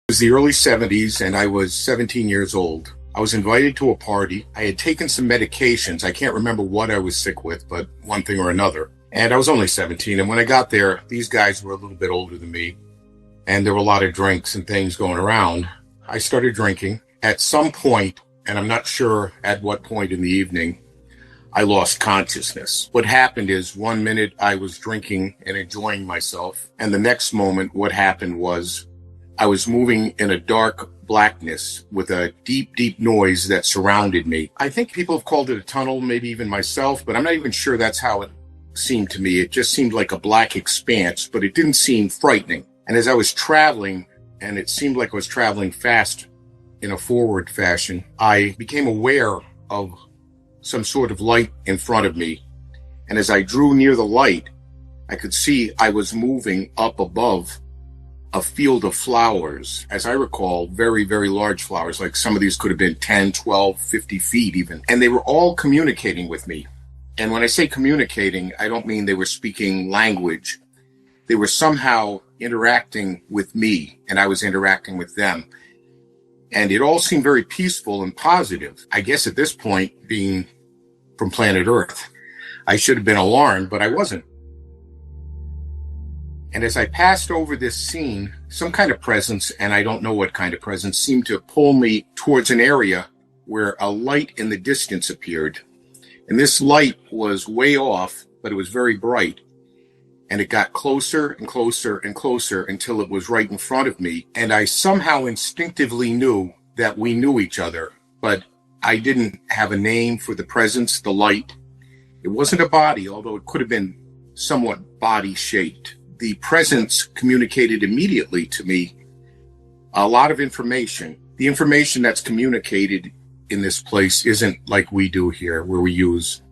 It was the early 70s and I was 17 years old. I was invited to a party. I had taken some medications. I can't remember what I was sick with, but one thing or another. And I was only 17. And when I got there, these guys were a little bit older than me. And there were a lot of drinks and things going around. I started drinking. At some point, and I'm not sure at what point in the evening, I lost consciousness. What happened is 1 minute I was drinking and enjoying myself. And the next moment, what happened was I was moving in a dark blackness with a deep, deep noise that surrounded me. I think people have called it a tunnel, maybe even myself, but I'm not even sure that's how it seemed to me. It just seemed like a black expanse, but it didn't seem frightening. And as I was traveling, and it seemed like I was traveling fast in a forward fashion, I became aware of some sort of light in front of me. And as I drew near the light, I could see I was moving up above a field of flowers. As I recall, very, very large flowers, like some of these could have been 10, 12, 50 feet even. And they were all communicating with me. And when I say communicating, I don't mean they were speaking language. They were somehow interacting with me, and I was interacting with them. And it all seemed very peaceful and positive. I guess at this point, being from planet Earth, I should have been alarmed, but I wasn't. And as I passed over this scene, some kind of presence, and I don't know what kind of presence, seemed to pull me towards an area where a light in the distance appeared. And this light was way off, but it was very bright. And it got closer and closer and closer until it was right in front of me. And I somehow instinctively knew that we knew each other, but I didn't have a name for the presence, the light. It wasn't a body, although it could have been somewhat body-shaped. The presence communicated immediately to me a lot of information. The information that's communicated in this place isn't like we do here, where we use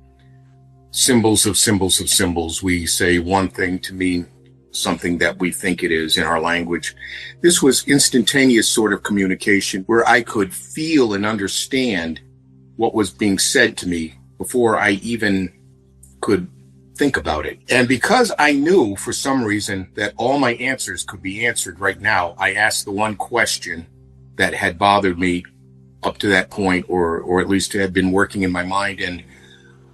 symbols of symbols of symbols. We say one thing to mean something that we think it is in our language. This was instantaneous sort of communication where I could feel and understand what was being said to me before I even could think about it. And because I knew for some reason that all my answers could be answered right now, I asked the one question that had bothered me up to that point, or at least had been working in my mind. And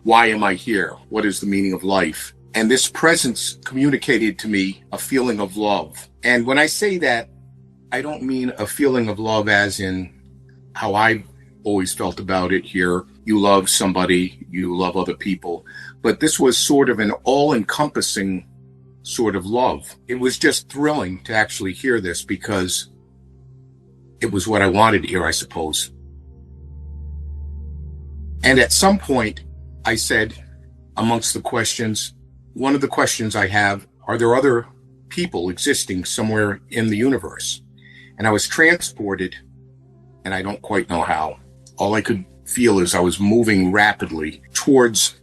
why am I here? What is the meaning of life? And this presence communicated to me a feeling of love. And when I say that, I don't mean a feeling of love as in how I've always felt about it here. You love somebody, you love other people. But this was sort of an all-encompassing sort of love. It was just thrilling to actually hear this because it was what I wanted to hear, I suppose. And at some point, I said, amongst the questions, one of the questions I have, are there other people existing somewhere in the universe? And I was transported, and I don't quite know how. All I could feel is I was moving rapidly towards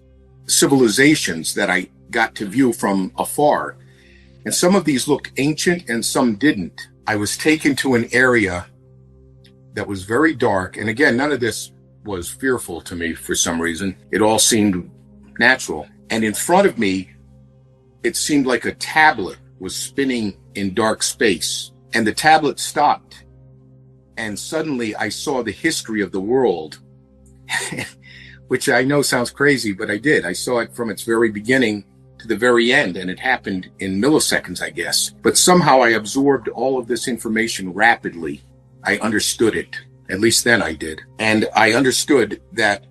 civilizations that I got to view from afar. And some of these looked ancient and some didn't. I was taken to an area that was very dark. And again, none of this was fearful to me for some reason. It all seemed natural. And in front of me, it seemed like a tablet was spinning in dark space. And the tablet stopped. And suddenly I saw the history of the world, which I know sounds crazy, but I did. I saw it from its very beginning to the very end, and it happened in milliseconds, I guess. But somehow I absorbed all of this information rapidly. I understood it. At least then I did. And I understood that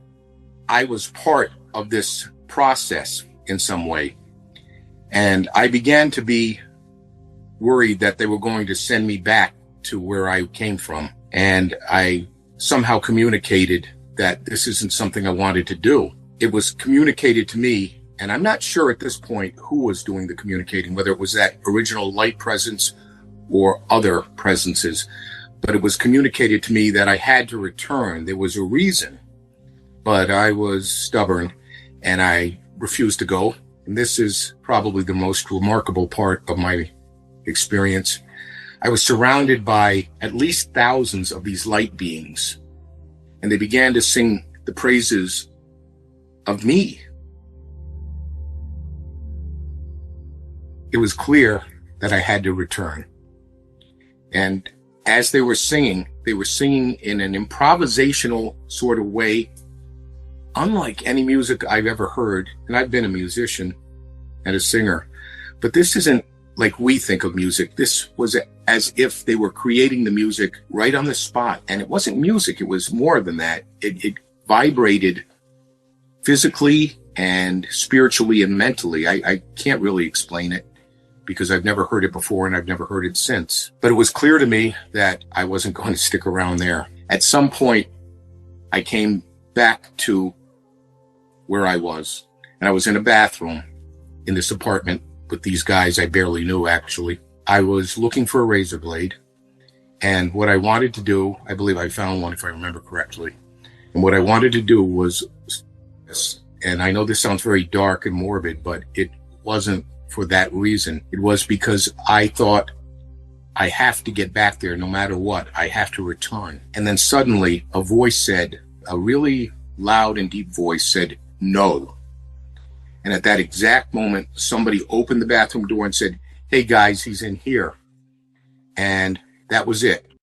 I was part of this process in some way. And I began to be worried that they were going to send me back to where I came from. And I somehow communicated that this isn't something I wanted to do. It was communicated to me, and I'm not sure at this point who was doing the communicating, whether it was that original light presence or other presences, but it was communicated to me that I had to return. There was a reason, but I was stubborn and I refused to go. And this is probably the most remarkable part of my experience. I was surrounded by at least thousands of these light beings, and they began to sing the praises of me. It was clear that I had to return. And as they were singing in an improvisational sort of way, unlike any music I've ever heard. And I've been a musician and a singer, but this isn't like we think of music. This was as if they were creating the music right on the spot. And it wasn't music. It was more than that. It vibrated physically and spiritually and mentally. I can't really explain it because I've never heard it before and I've never heard it since. But it was clear to me that I wasn't going to stick around there. At some point, I came back to where I was. And I was in a bathroom in this apartment with these guys I barely knew, actually. I was looking for a razor blade. And what I wanted to do, I believe I found one if I remember correctly. And what I wanted to do was, and I know this sounds very dark and morbid, but it wasn't for that reason. It was because I thought I have to get back there no matter what. I have to return. And then suddenly a voice said, a really loud and deep voice said, no. And at that exact moment, somebody opened the bathroom door and said, hey guys, he's in here. And that was it.